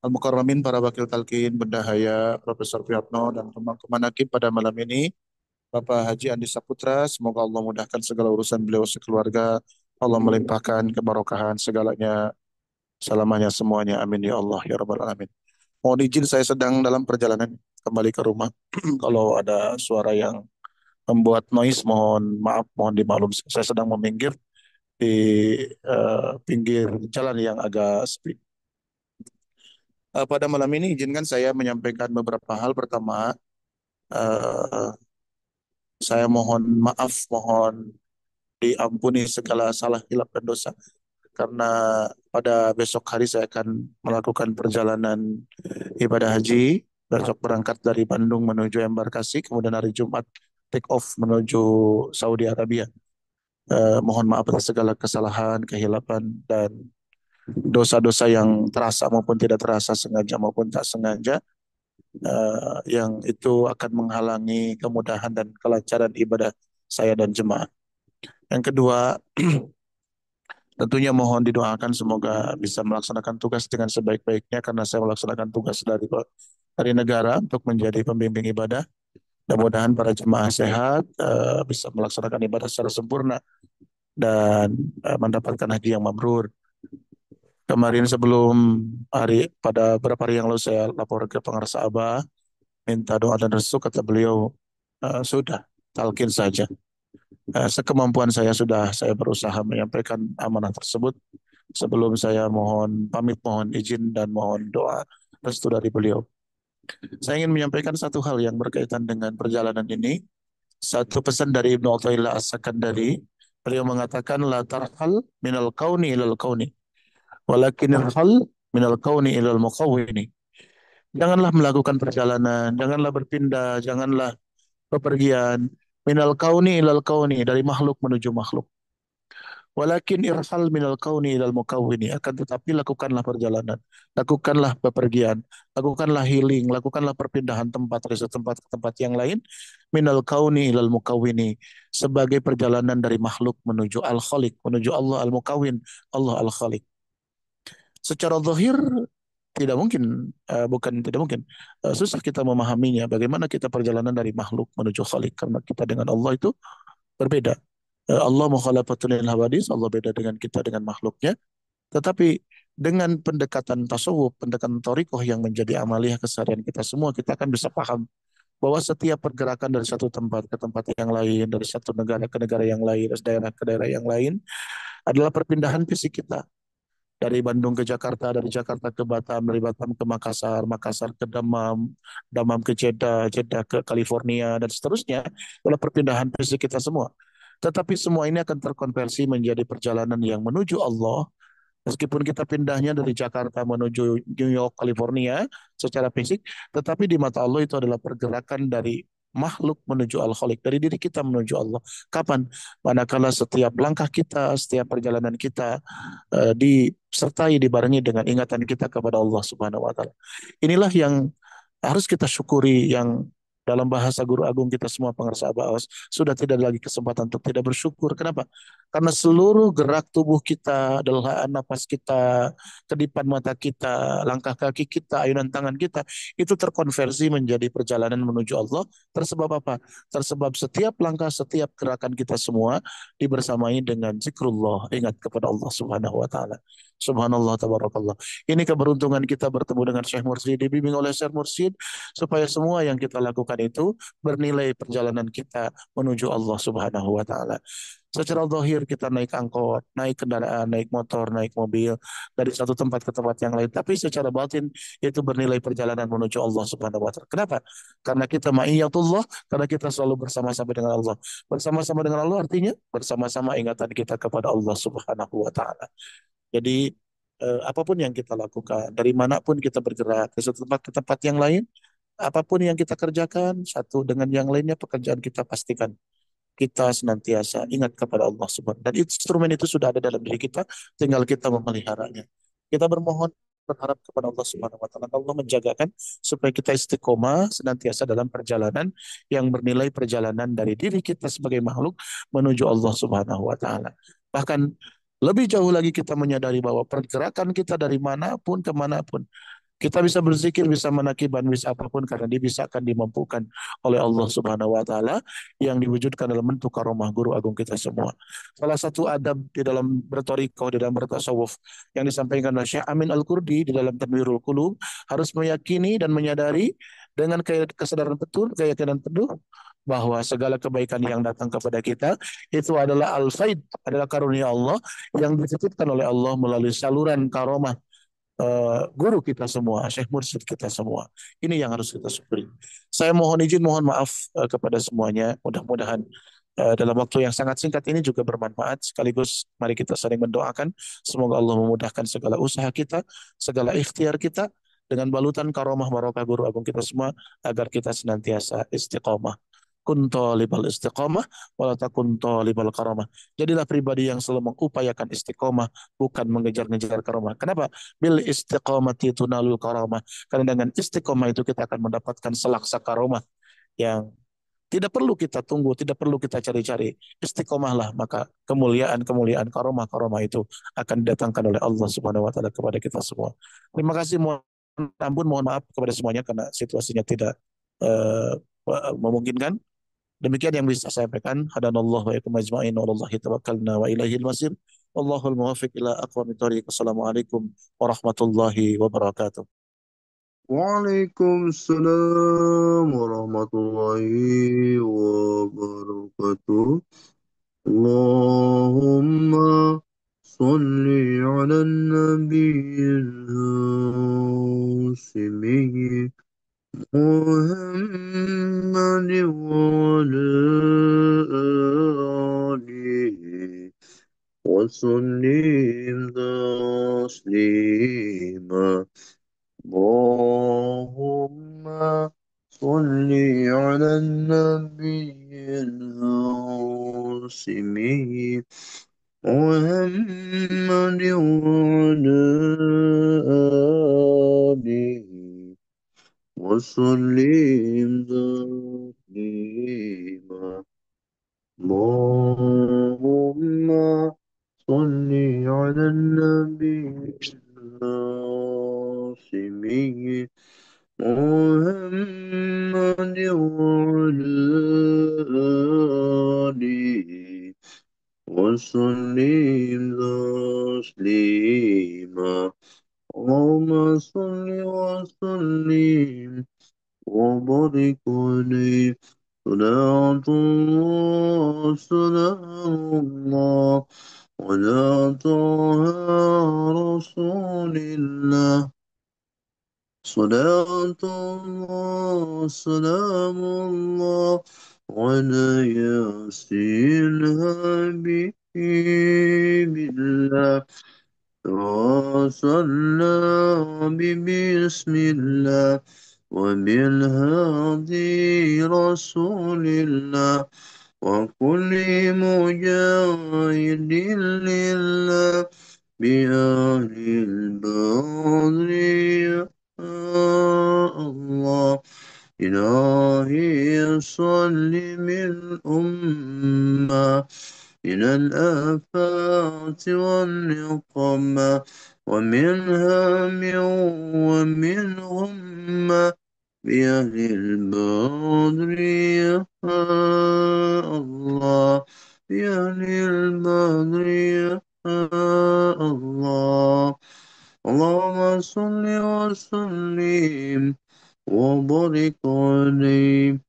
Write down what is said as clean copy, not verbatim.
Al-Mukarramin, para wakil talqin, Bendahaya, Profesor Priyatno, dan teman-teman hakim pada malam ini, Bapak Haji Andi Saputra, semoga Allah mudahkan segala urusan beliau sekeluarga, Allah melimpahkan kebarokahan segalanya, selamanya semuanya, amin ya Allah, ya Rabbal Alamin. Mohon izin saya sedang dalam perjalanan kembali ke rumah. Kalau ada suara yang membuat noise, mohon maaf, mohon dimaklum. Saya sedang meminggir di pinggir jalan yang agak sepi. Pada malam ini izinkan saya menyampaikan beberapa hal. Pertama, eh, saya mohon maaf, mohon diampuni segala salah hilaf dan dosa. Karena pada besok hari saya akan melakukan perjalanan ibadah haji. Besok berangkat dari Bandung menuju embarkasi, kemudian hari Jumat take off menuju Saudi Arabia. Mohon maaf atas segala kesalahan, kehilapan, dan dosa-dosa yang terasa maupun tidak terasa, sengaja maupun tak sengaja, yang itu akan menghalangi kemudahan dan kelancaran ibadah saya dan jemaah. Yang kedua, tentunya mohon didoakan semoga bisa melaksanakan tugas dengan sebaik-baiknya karena saya melaksanakan tugas dari negara untuk menjadi pembimbing ibadah. Mudah-mudahan para jemaah sehat, bisa melaksanakan ibadah secara sempurna dan mendapatkan haji yang mabrur. Kemarin pada beberapa hari yang lalu saya lapor ke pengarsa Abah, minta doa dan restu, kata beliau, sudah, talqin saja. Sekemampuan saya sudah saya berusaha menyampaikan amanah tersebut. Sebelum saya mohon pamit, mohon izin dan mohon doa restu dari beliau. Saya ingin menyampaikan satu hal yang berkaitan dengan perjalanan ini. Satu pesan dari Ibnu Athaillah As-Sakandari. Beliau mengatakan, la tarhal minal kauni ilal kauni, walakin irhal minal kauni ilal muqawwini. Janganlah melakukan perjalanan, janganlah berpindah, janganlah bepergian minal kauni ilal kauni, dari makhluk menuju makhluk. Walakin irhal minal kauni ilal mukawwini, akan tetapi lakukanlah perjalanan, lakukanlah bepergian, lakukanlah healing, lakukanlah perpindahan tempat dari satu tempat ke tempat yang lain, minal kauni ilal mukawwini, sebagai perjalanan dari makhluk menuju al-khaliq, menuju Allah al-mukawwin, Allah al-khaliq. Secara zahir tidak mungkin, bukan tidak mungkin, susah kita memahaminya bagaimana kita perjalanan dari makhluk menuju khalik, karena kita dengan Allah itu berbeda. Allah mukhalafatun lil hawadis, Allah beda dengan kita dengan makhluknya. Tetapi dengan pendekatan tasawuf, pendekatan torikoh yang menjadi amaliyah keseharian kita semua, kita akan bisa paham bahwa setiap pergerakan dari satu tempat ke tempat yang lain, dari satu negara ke negara yang lain, dari daerah ke daerah yang lain, adalah perpindahan fisik kita. Dari Bandung ke Jakarta, dari Jakarta ke Batam, dari Batam ke Makassar, Makassar ke Damam, Damam ke Jeddah, Jeddah ke California, dan seterusnya, adalah perpindahan fisik kita semua. Tetapi semua ini akan terkonversi menjadi perjalanan yang menuju Allah. Meskipun kita pindahnya dari Jakarta menuju New York, California secara fisik, tetapi di mata Allah itu adalah pergerakan dari makhluk menuju Al-Khaliq, dari diri kita menuju Allah. Kapan? Manakala setiap langkah kita, setiap perjalanan kita disertai, dibarengi dengan ingatan kita kepada Allah Subhanahu wa taala. Inilah yang harus kita syukuri, yang dalam bahasa guru agung kita semua pengarsa Abaos, sudah tidak ada lagi kesempatan untuk tidak bersyukur. Kenapa? Karena seluruh gerak tubuh kita, delaan napas kita, kedipan mata kita, langkah kaki kita, ayunan tangan kita, itu terkonversi menjadi perjalanan menuju Allah. Tersebab apa? Tersebab setiap langkah, setiap gerakan kita semua dibersamai dengan zikrullah, ingat kepada Allah Subhanahu wa taala. Subhanallah, tabarakallah. Ini keberuntungan kita bertemu dengan Syekh Mursyid, dibimbing oleh Syekh Mursyid, supaya semua yang kita lakukan itu bernilai perjalanan kita menuju Allah Subhanahu wa taala. Secara zahir kita naik angkot, naik kendaraan, naik motor, naik mobil dari satu tempat ke tempat yang lain, tapi secara batin itu bernilai perjalanan menuju Allah Subhanahu wa taala. Kenapa? Karena kita ma'iyatullah, karena kita selalu bersama-sama dengan Allah. Bersama-sama dengan Allah artinya bersama-sama ingatan kita kepada Allah Subhanahu wa taala. Jadi apapun yang kita lakukan, dari manapun kita bergerak ke satu tempat ke tempat yang lain, apapun yang kita kerjakan, satu dengan yang lainnya pekerjaan kita pastikan kita senantiasa ingat kepada Allah Subhanahu wa taala. Dan instrumen itu sudah ada dalam diri kita, tinggal kita memeliharanya. Kita bermohon, berharap kepada Allah Subhanahu wa taala, Allah menjagakan supaya kita istiqomah senantiasa dalam perjalanan yang bernilai perjalanan dari diri kita sebagai makhluk menuju Allah Subhanahu wa taala. Bahkan lebih jauh lagi kita menyadari bahwa pergerakan kita dari manapun ke manapun, Kita bisa berzikir, bisa menakibkan, bisa apapun karena dia bisa akan dimampukan oleh Allah Subhanahu wa taala yang diwujudkan dalam bentuk karomah guru agung kita semua. Salah satu adab di dalam bertorikoh, di dalam bertasawuf yang disampaikan oleh Syekh Amin Al-Qurdi di dalam Tanwirul Qulub, harus meyakini dan menyadari dengan kesadaran betul, keyakinan penuh bahwa segala kebaikan yang datang kepada kita itu adalah al-faid, adalah karunia Allah yang dititipkan oleh Allah melalui saluran karomah guru kita semua, Syekh Mursyid kita semua. Ini yang harus kita syukuri. Saya mohon izin, mohon maaf kepada semuanya. Mudah-mudahan dalam waktu yang sangat singkat ini juga bermanfaat. Sekaligus mari kita saling mendoakan. Semoga Allah memudahkan segala usaha kita, segala ikhtiar kita, dengan balutan karomah barokah guru agung kita semua, agar kita senantiasa istiqomah. Kun talibal istiqomah, wala takun talibal karamah. Jadilah pribadi yang selalu mengupayakan istiqomah, bukan mengejar-ngejar karamah. Kenapa? Bil istiqomati tunalul karamah. Karena dengan istiqomah itu kita akan mendapatkan selaksa karamah yang tidak perlu kita tunggu, tidak perlu kita cari-cari. Istiqomahlah, maka kemuliaan-kemuliaan karomah-karomah itu akan didatangkan oleh Allah Subhanahu wa taala kepada kita semua. Terima kasih, mohon ampun, mohon maaf kepada semuanya karena situasinya tidak eh, memungkinkan. Demikian yang bisa saya sampaikan. Hadanallah wa ikum ajma'in wa alallahi tawakkalna wa ilaihil masir. Wallahul muwafiq ila aqwamit thoriq. Assalamualaikum warahmatullahi wabarakatuh. Waalaikumsalam warahmatullahi wabarakatuh. Allahumma salli ala nabiyil hashimi Muhammad wa ala alihi wa sallim taslima. اللهم صل على النبي الهاشمي محمد وعلى آله وسلم تسليما اللهم صل على النبي الهاشمي محمد وعلى آله وسلم تسليما اللهم صل وسلم وبارك عليه صلاة الله سلام الله على طه رسول الله صلاة الله سلام الله على ياسين حبيب الله وصلى بسم الله وبالهادي رسول الله وكل مجاهد لله بأهل البدر يا الله إلهي صل من أمة من الآفات والنقمة ومن هم ومن غمة بأهل البدر يا الله بأهل البدر يا الله اللهم صل وسلم وبارك عليه